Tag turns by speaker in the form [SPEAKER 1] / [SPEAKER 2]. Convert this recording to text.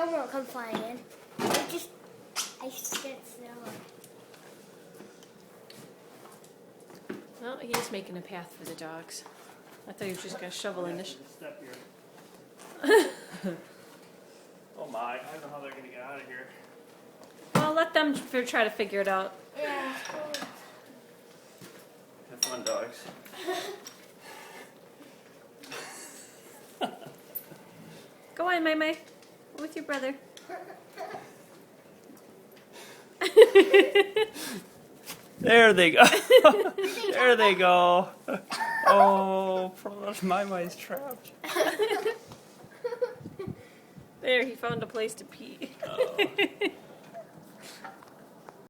[SPEAKER 1] No one will come flying in. I just get slower.
[SPEAKER 2] Well, he is making a path for the dogs. I thought he was just going to shovel in this.
[SPEAKER 3] Step here. Oh my, I don't know how they're going to get out of here.
[SPEAKER 2] Well, let them try to figure it out.
[SPEAKER 1] Yeah.
[SPEAKER 3] Have fun, dogs.
[SPEAKER 2] Go on, May May. With your brother.
[SPEAKER 3] There they go. There they go. Oh, my mice trapped.
[SPEAKER 2] There, he found a place to pee.
[SPEAKER 3] Oh.